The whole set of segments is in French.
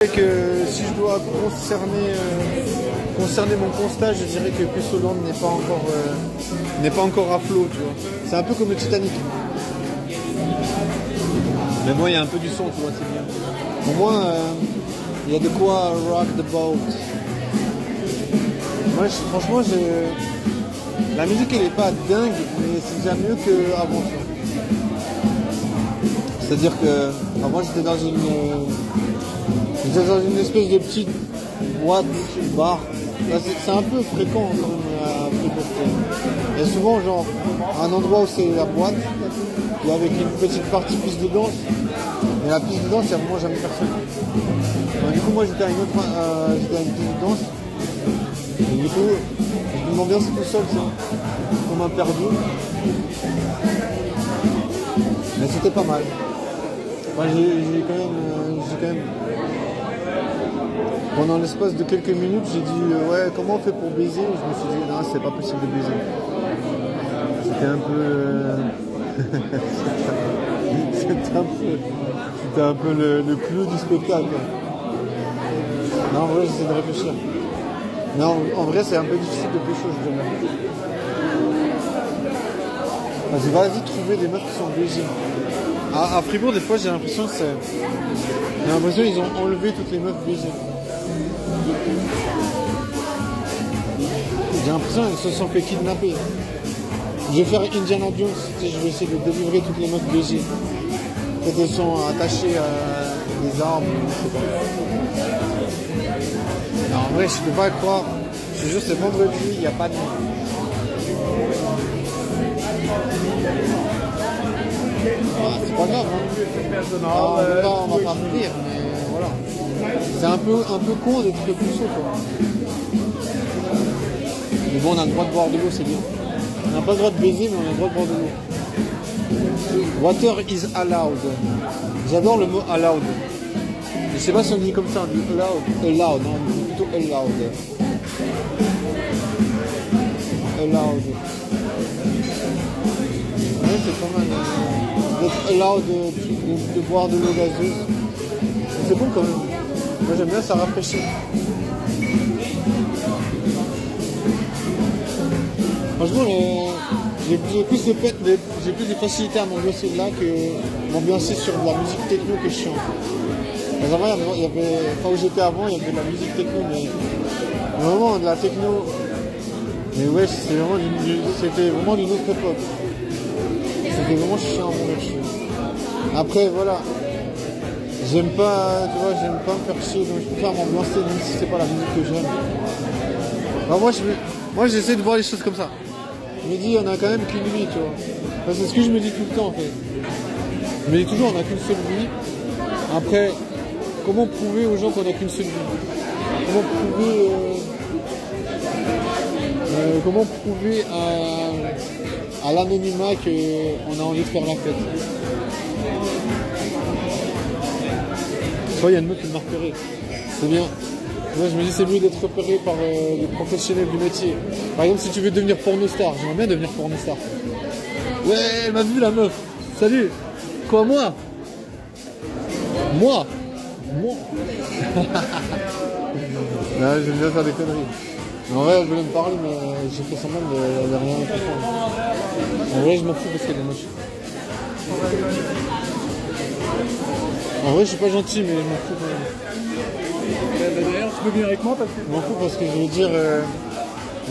Que si je dois concerner mon constat, je dirais que Chris Hollande n'est pas encore à flot, tu vois. C'est un peu comme le Titanic. Mais moi, il y a un peu du son, tu vois, c'est bien. Pour moi, il y a de quoi rock the boat. Moi, franchement, la musique, elle est pas dingue, mais c'est déjà mieux qu'avant. C'est-à-dire que avant, j'étais dans une espèce de petite boîte, bar. C'est un peu fréquent quand même à fréquenter. Il y a souvent genre un endroit où c'est la boîte, et avec une petite partie piste de danse. Et la piste de danse, il n'y a vraiment jamais personne. Donc, du coup, moi j'étais à une piste de danse. Et du coup, je m'ambiançais tout seul, comme un perdu. Mais c'était pas mal. Moi, j'ai quand même pendant l'espace de quelques minutes, j'ai dit ouais, comment on fait pour baiser? Et je me suis dit non, c'est pas possible de baiser. C'était un peu c'était un peu le clou du spectacle. Non, en vrai, j'essaie de réfléchir. Non, en vrai, c'est un peu difficile de pécho, je dirais. Vas-y trouver des meufs qui sont baisées. À Fribourg, des fois, j'ai l'impression qu'ils ont enlevé toutes les meufs baisées. J'ai l'impression qu'elles se sont fait kidnapper. Je vais faire Indiana Jones, je vais essayer de délivrer toutes les meufs baisées. Peut-être qu'elles sont attachées à des arbres, je sais pas. Non, en vrai, je peux pas croire. Je te jure, c'est vendredi, il n'y a pas de monde. C'est pas grave, hein. On va pas mourir, mais voilà. C'est un peu con d'être puceau, quoi. Mais bon, on a le droit de boire de l'eau, c'est bien. On n'a pas le droit de baiser, mais on a le droit de boire de l'eau. Water is allowed. J'adore le mot allowed. Je sais pas si on dit comme ça, on dit allowed. Allowed, non, on dit plutôt allowed. Allowed. Ouais, c'est pas mal. D'être allowed de boire de l'eau gazeuse. C'est bon quand même. Moi j'aime bien, ça rafraîchit. Franchement, j'ai plus de facilité à m'ambiancer là que m'ambiancer sur de la musique techno que je chante. Avant, il y avait, enfin où j'étais avant, il y avait de la musique techno, mais vraiment de la techno. Mais ouais, c'était vraiment d'une autre époque. C'était vraiment chiant à mourir. Après, voilà. J'aime pas me faire chier, donc je préfère m'ambiancer même si c'est pas la musique que j'aime. Alors moi j'essaie de voir les choses comme ça. Je me dis on a quand même qu'une vie, tu vois. Enfin, c'est ce que je me dis tout le temps en fait. Je me dis toujours on a qu'une seule vie. Après, comment prouver aux gens qu'on a qu'une seule vie? Comment prouver à l'anonymat qu'on a envie de faire la fête? Il y a une meuf qui m'a repéré. C'est bien. Moi, je me dis c'est mieux d'être repéré par des professionnels du métier. Par exemple, si tu veux devenir pornostar, j'aimerais bien devenir pornostar. Ouais, elle m'a vu la meuf. Salut. Quoi, moi? Moi. Non, j'aime bien faire des conneries. En vrai, elle voulait me parler, mais j'ai fait semblant de rien comprendre. En vrai, je m'en fous parce qu'elle est moche. En vrai, je suis pas gentil, mais je m'en fous quand même. D'ailleurs, tu peux venir avec moi parce que... Je m'en fous parce que je veux dire,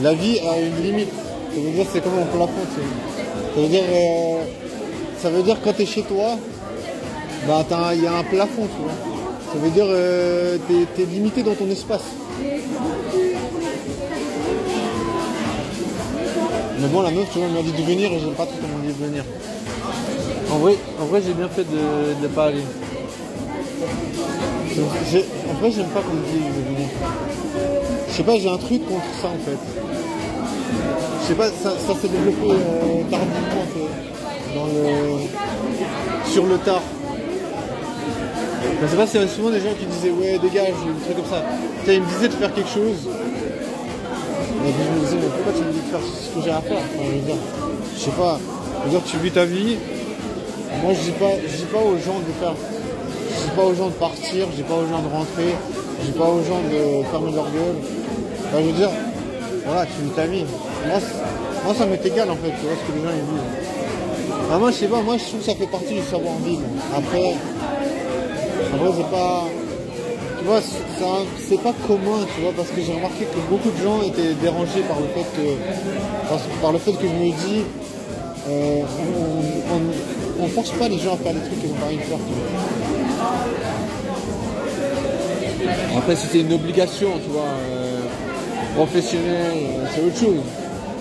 la vie a une limite. Ça veut dire c'est comme un plafond, tu sais. Ça veut dire quand t'es chez toi, bah il y a un plafond, tu vois. Ça veut dire t'es limité dans ton espace. Mais bon, la meuf, tu vois, elle m'a dit de venir et j'aime pas trop comment on dit de venir. En vrai, j'ai bien fait de ne pas aller. En vrai, j'aime pas qu'on me dise de venir. Je sais pas, j'ai un truc contre ça en fait. Je sais pas, ça s'est développé tardivement en fait, sur le tard. Je sais pas, c'est souvent des gens qui disaient ouais dégage, des trucs comme ça. Tu sais, ils me disaient de faire quelque chose. Et puis je me disais mais pourquoi tu me dis de faire ce que j'ai à faire? Enfin, je sais pas. Je veux dire tu vis ta vie. Moi je dis pas aux gens de faire. Je dis pas aux gens de partir, je dis pas aux gens de rentrer, je dis pas aux gens de fermer leur gueule. Enfin, je veux dire, voilà, tu vis ta vie. Moi, ça m'est égal en fait, tu vois ce que les gens ils disent. Ah, moi, je sais pas, moi, je trouve que ça fait partie du savoir-vivre. Après, c'est pas. Tu vois, c'est pas commun, tu vois, parce que j'ai remarqué que beaucoup de gens étaient dérangés par le fait que je me dis, on force pas les gens à faire des trucs qu'ils n'ont pas envie de faire, tu vois. Après, si c'est une obligation, tu vois, professionnelle, c'est autre chose.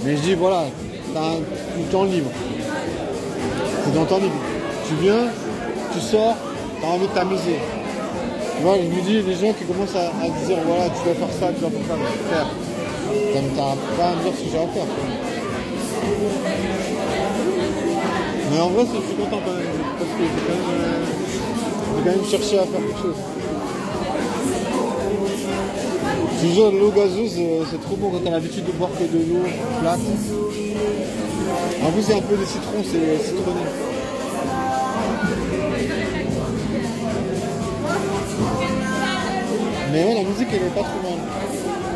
Mais je dis, voilà, t'as du temps libre. C'est dans le temps libre. Tu viens, tu sors, t'as envie de t'amuser. Tu vois, je me dis, les gens qui commencent à dire, voilà, tu dois faire ça, tu dois faire ça, tu dois faire. T'as pas à me dire ce que j'ai à faire. Quoi. Mais en vrai, je suis content quand même, parce que j'ai quand même cherché à faire quelque chose. Toujours l'eau gazeuse, c'est trop bon quand t'as l'habitude de boire que de l'eau plate. En plus, il y a un peu de citron, c'est citronné. Mais ouais, la musique elle est pas trop mal.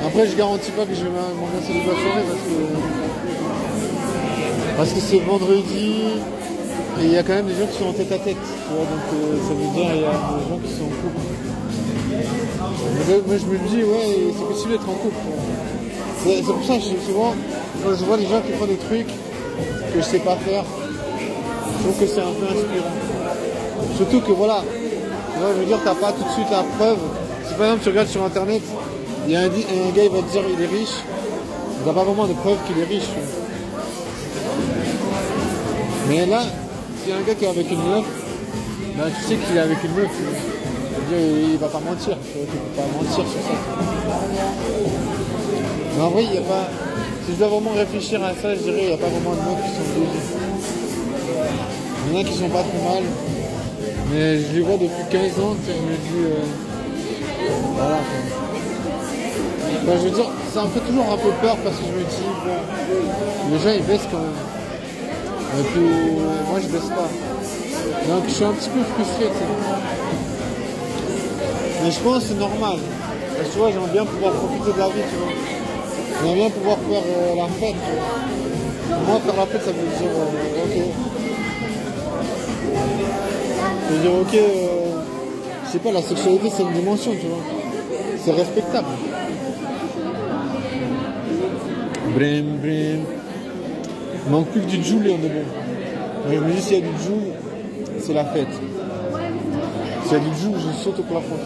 Après je garantis pas que je vais m'ambiancer toute la soirée parce que c'est vendredi et il y a quand même des gens qui sont en tête à tête. Tu vois, donc ça veut dire il y a des gens qui sont en couple. Moi je me dis ouais c'est possible d'être en couple. C'est pour ça que souvent quand je vois des gens qui font des trucs que je sais pas faire, je trouve que c'est un peu inspirant. Surtout que voilà, tu vois, je veux dire t'as pas tout de suite la preuve. Si par exemple tu regardes sur internet, il y a un gars il va te dire il est riche, il n'a pas vraiment de preuve qu'il est riche. Mais là, s'il y a un gars qui est avec une meuf, ben, tu sais qu'il est avec une meuf, il va pas mentir, tu peux pas mentir sur ça. Mais en vrai, il n'y a pas. Si je dois vraiment réfléchir à ça, je dirais il n'y a pas vraiment de meufs qui sont dégoûtées. Il y en a qui sont pas trop mal, mais je les vois depuis 15 ans, je me dis. Voilà. Ben, je veux dire, ça me fait toujours un peu peur parce que je me dis, bon, les gens ils baissent quand même. Et puis, moi je baisse pas. Donc je suis un petit peu frustré, tu sais. Mais je pense que c'est normal. Parce que tu vois, j'aimerais bien pouvoir profiter de la vie, tu vois. J'aimerais bien pouvoir faire la fête, tu vois. Moi, faire la fête, ça veut dire, ok. Ça veut dire, ok, je sais pas, la sexualité c'est une dimension, tu vois. C'est respectable. Brim, brim. Il manque plus que du joule et on est bon. Donc, je me dis, s'il y a du joule, c'est la fête. S'il y a du joule, je saute au plafond.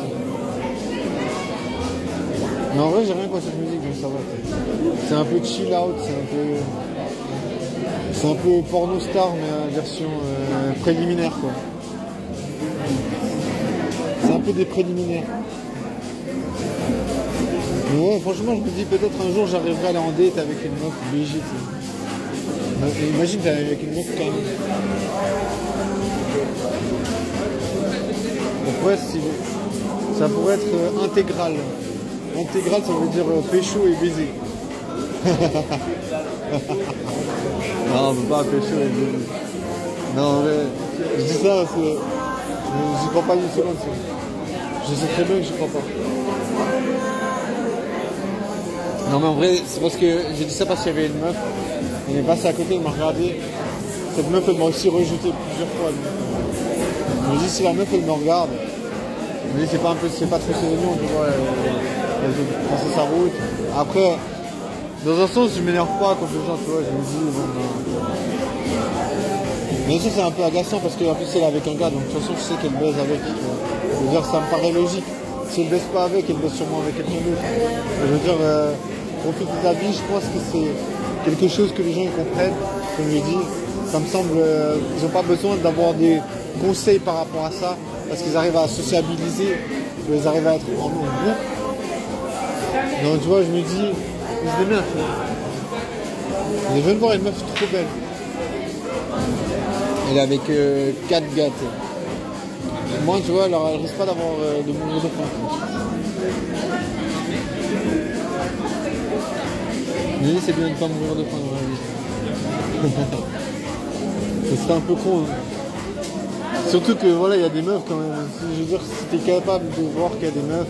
Mais en vrai, j'ai rien contre cette musique, donc ça va. C'est un peu chill out, c'est un peu porno star, mais version préliminaire, quoi. C'est un peu des préliminaires. Mais ouais, franchement, je me dis peut-être un jour j'arriverai à aller en date avec une meuf BG. Imagine t'es avec une meuf quand même. Donc ouais, ça pourrait être intégral. Intégral, ça veut dire pécho et baiser. Non, on peut pas pécho et baiser. Non, mais je dis ça parce que j'y crois pas une seconde. Je sais très bien que j'y crois pas. Non mais en vrai, c'est parce que j'ai dit ça parce qu'il y avait une meuf, elle est passée à côté, elle m'a regardé. Cette meuf, elle m'a aussi rejeté plusieurs fois. Je me dis, si la meuf, elle me regarde, je me dis, c'est pas très mignon, tu vois, elle veut passer sa route. Après, dans un sens, je m'énerve pas contre les gens, tu vois, je me dis, bon, mais ça, c'est un peu agaçant parce qu'en plus, elle est avec un gars, donc de toute façon, je sais qu'elle baise avec, tu vois. Je veux dire, ça me paraît logique. Si elle baisse pas avec, elle baisse sûrement avec quelqu'un d'autre. Je veux dire, profiter de la vie, je pense que c'est quelque chose que les gens ils comprennent. Comme je dis, ça me semble, ils n'ont pas besoin d'avoir des conseils par rapport à ça, parce qu'ils arrivent à sociabiliser, ils arrivent à être en groupe. Donc tu vois, je me dis, ils se démerdent. Je viens de voir une meuf trop belle. Elle est avec 4 gars. Moi, tu vois, alors, elle risque pas d'avoir de mourir de faim. Mais c'est bien de ne pas mourir de faim dans la vie. Ce serait un peu con. Hein. Surtout que voilà, il y a des meufs quand même. Je veux dire, si t'es capable de voir qu'il y a des meufs